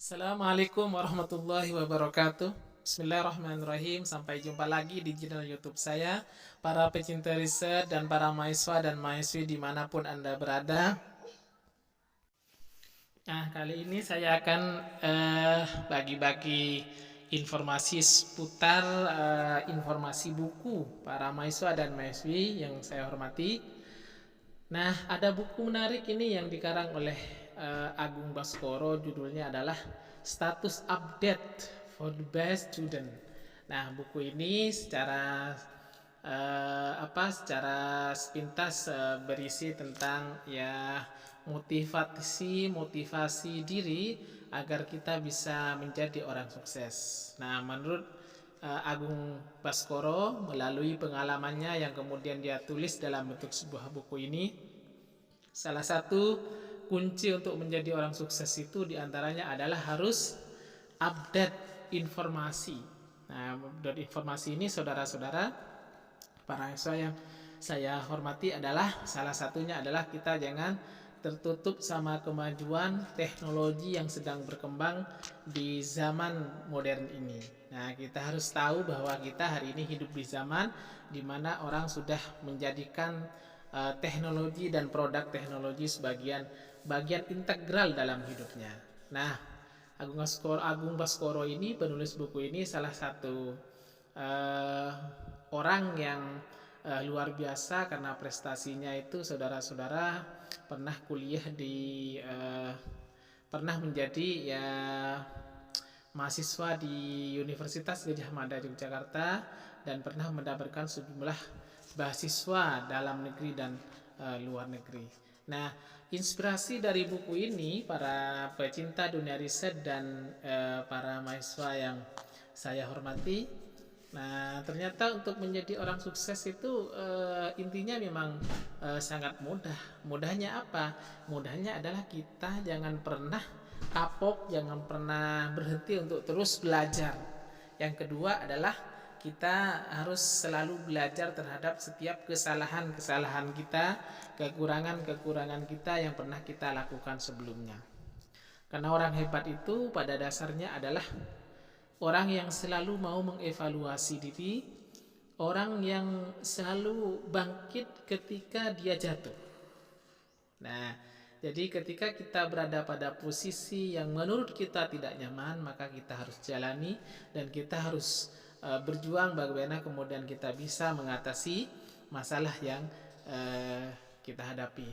Assalamualaikum warahmatullahi wabarakatuh. Bismillahirrahmanirrahim. Sampai jumpa lagi di channel YouTube saya, para pecinta riset dan para mahasiswa dan mahasiswi dimanapun Anda berada. Nah, kali ini saya akan bagi-bagi informasi seputar informasi buku para mahasiswa dan mahasiswi yang saya hormati. Nah, ada buku menarik ini yang dikarang oleh Agung Baskoro, judulnya adalah Status Update for the Best Student. Nah, buku ini secara sepintas berisi tentang ya motivasi diri agar kita bisa menjadi orang sukses. Nah, menurut Agung Baskoro, melalui pengalamannya yang kemudian dia tulis dalam bentuk sebuah buku ini, salah satu kunci untuk menjadi orang sukses itu diantaranya adalah harus update informasi. Nah, update informasi ini saudara-saudara, para mahasiswa yang saya hormati, adalah salah satunya adalah kita jangan tertutup sama kemajuan teknologi yang sedang berkembang di zaman modern ini. Nah, kita harus tahu bahwa kita hari ini hidup di zaman di mana orang sudah menjadikan teknologi dan produk teknologi sebagian bagian integral dalam hidupnya. Nah, Agung Baskoro ini, penulis buku ini, salah satu orang yang luar biasa karena prestasinya itu, saudara-saudara, pernah menjadi ya mahasiswa di Universitas Gadjah Mada Yogyakarta dan pernah mendapatkan sejumlah beasiswa dalam negeri dan luar negeri. Nah, inspirasi dari buku ini, para pecinta dunia riset dan para mahasiswa yang saya hormati, nah ternyata untuk menjadi orang sukses itu intinya memang sangat mudah. Mudahnya apa? Mudahnya adalah kita jangan pernah kapok, jangan pernah berhenti untuk terus belajar. Yang kedua adalah kita harus selalu belajar terhadap setiap kesalahan-kesalahan kita, kekurangan-kekurangan kita yang pernah kita lakukan sebelumnya. Karena orang hebat itu pada dasarnya adalah orang yang selalu mau mengevaluasi diri, orang yang selalu bangkit ketika dia jatuh. Nah, jadi ketika kita berada pada posisi yang menurut kita tidak nyaman, maka kita harus jalani dan kita harus berjuang bagaimana kemudian kita bisa mengatasi masalah yang kita hadapi.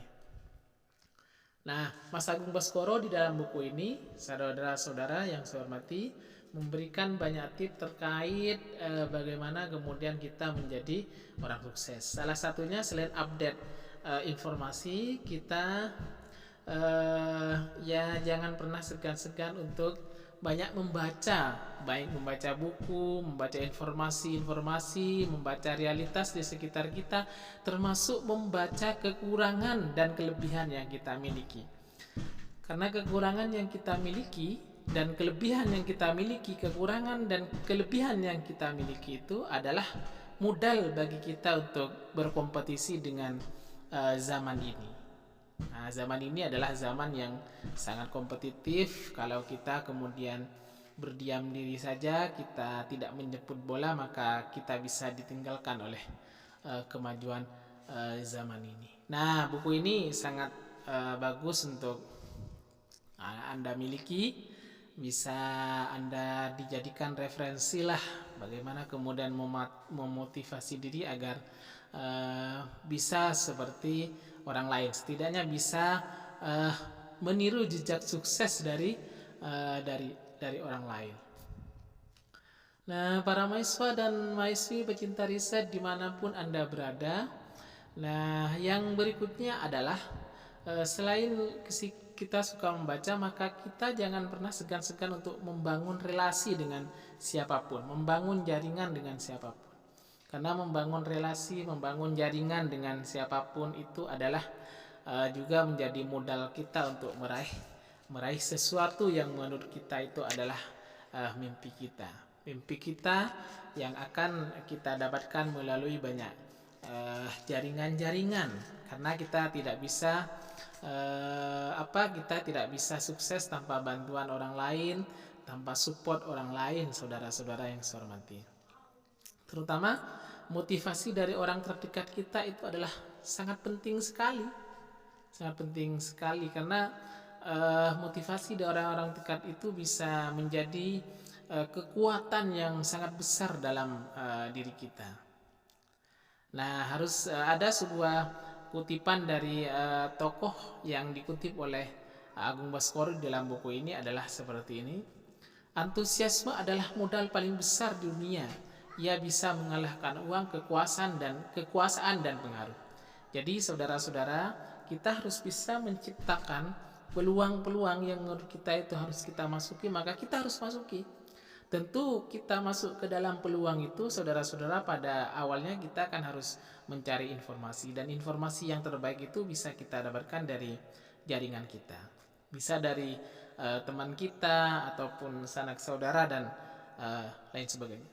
Nah, Mas Agung Baskoro di dalam buku ini, saudara-saudara yang saya hormati, memberikan banyak tips terkait bagaimana kemudian kita menjadi orang sukses. Salah satunya selain update informasi, kita ya jangan pernah segan-segan untuk banyak membaca, baik membaca buku, membaca informasi-informasi, membaca realitas di sekitar kita, termasuk membaca kekurangan dan kelebihan yang kita miliki. Karena kekurangan yang kita miliki dan kelebihan yang kita miliki, kekurangan dan kelebihan yang kita miliki itu adalah modal bagi kita untuk berkompetisi dengan zaman ini. Nah, zaman ini adalah zaman yang sangat kompetitif. Kalau kita kemudian berdiam diri saja, kita tidak menjemput bola, maka kita bisa ditinggalkan oleh kemajuan zaman ini. Nah, buku ini sangat bagus untuk Anda miliki, bisa Anda dijadikan referensi lah bagaimana kemudian memotivasi diri agar bisa seperti orang lain, setidaknya bisa meniru jejak sukses dari orang lain. Nah, para mahasiswa dan mahasiswi pecinta riset dimanapun Anda berada, nah yang berikutnya adalah selain kita suka membaca, maka kita jangan pernah segan-segan untuk membangun relasi dengan siapapun, membangun jaringan dengan siapapun. Karena membangun relasi, membangun jaringan dengan siapapun itu adalah juga menjadi modal kita untuk meraih sesuatu yang menurut kita itu adalah mimpi kita yang akan kita dapatkan melalui banyak jaringan-jaringan, karena kita tidak bisa kita tidak bisa sukses tanpa bantuan orang lain, tanpa support orang lain, saudara-saudara yang saya hormati. Terutama motivasi dari orang terdekat kita itu adalah sangat penting sekali, karena motivasi dari orang-orang dekat itu bisa menjadi kekuatan yang sangat besar dalam diri kita. Nah, harus ada sebuah kutipan dari tokoh yang dikutip oleh Agung Baskoro dalam buku ini adalah seperti ini. Antusiasme adalah modal paling besar di dunia. Ia bisa mengalahkan uang, kekuasaan dan pengaruh. Jadi saudara-saudara, kita harus bisa menciptakan peluang-peluang yang menurut kita itu harus kita masuki, maka kita harus masuki. Tentu kita masuk ke dalam peluang itu, saudara-saudara, pada awalnya kita akan harus mencari informasi, dan informasi yang terbaik itu bisa kita dapatkan dari jaringan kita, bisa dari teman kita ataupun sanak saudara dan lain sebagainya.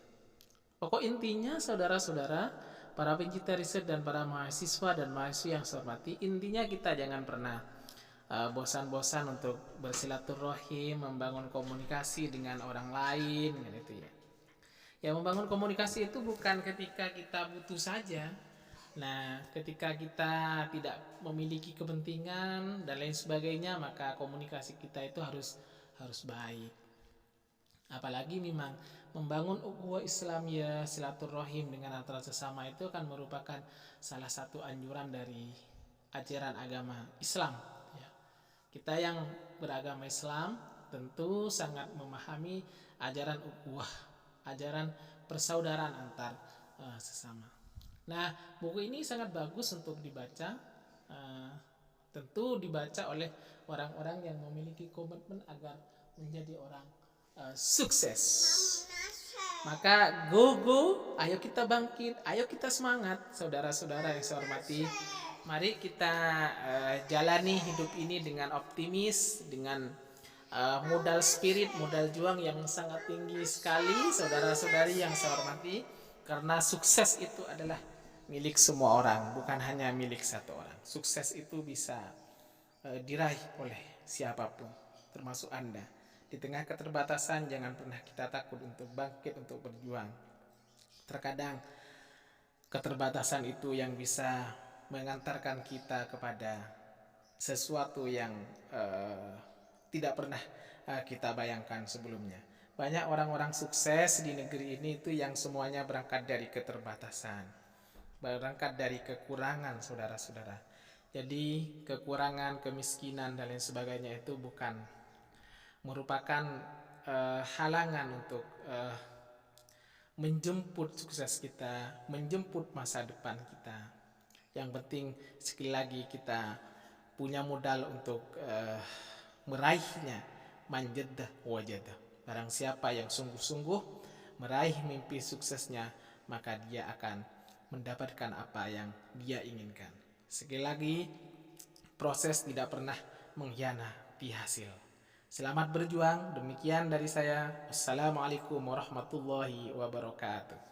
Pokok intinya, saudara-saudara, para pencinta riset dan para mahasiswa dan mahasiswa yang saya hormati, intinya kita jangan pernah bosan-bosan untuk bersilaturahim, membangun komunikasi dengan orang lain, gitu ya. Ya, membangun komunikasi itu bukan ketika kita butuh saja. Nah, ketika kita tidak memiliki kepentingan dan lain sebagainya, maka komunikasi kita itu harus baik. Apalagi memang membangun ukhuwah Islamiyah, silaturahim dengan antara sesama itu akan merupakan salah satu anjuran dari ajaran agama Islam. Kita yang beragama Islam tentu sangat memahami ajaran ukhuwah, ajaran persaudaraan antar sesama. Nah, buku ini sangat bagus untuk dibaca, tentu dibaca oleh orang-orang yang memiliki komitmen agar menjadi orang sukses. Maka go, ayo kita bangkit, ayo kita semangat, saudara-saudara yang saya hormati. Mari kita jalani hidup ini dengan optimis, dengan modal spirit, modal juang yang sangat tinggi sekali, saudara-saudari yang saya hormati. Karena sukses itu adalah milik semua orang, bukan hanya milik satu orang. Sukses itu bisa diraih oleh siapapun, termasuk Anda. Di tengah keterbatasan, jangan pernah kita takut untuk bangkit, untuk berjuang. Terkadang keterbatasan itu yang bisa mengantarkan kita kepada sesuatu yang tidak pernah kita bayangkan sebelumnya. Banyak orang-orang sukses di negeri ini itu yang semuanya berangkat dari keterbatasan, berangkat dari kekurangan, saudara-saudara. Jadi kekurangan, kemiskinan dan lain sebagainya itu bukan merupakan halangan untuk menjemput sukses kita, menjemput masa depan kita. Yang penting sekali lagi kita punya modal untuk meraihnya. Manjadah wajadah. Barang siapa yang sungguh-sungguh meraih mimpi suksesnya, maka dia akan mendapatkan apa yang dia inginkan. Sekali lagi, proses tidak pernah mengkhianati hasil. Selamat berjuang. Demikian dari saya. Assalamualaikum warahmatullahi wabarakatuh.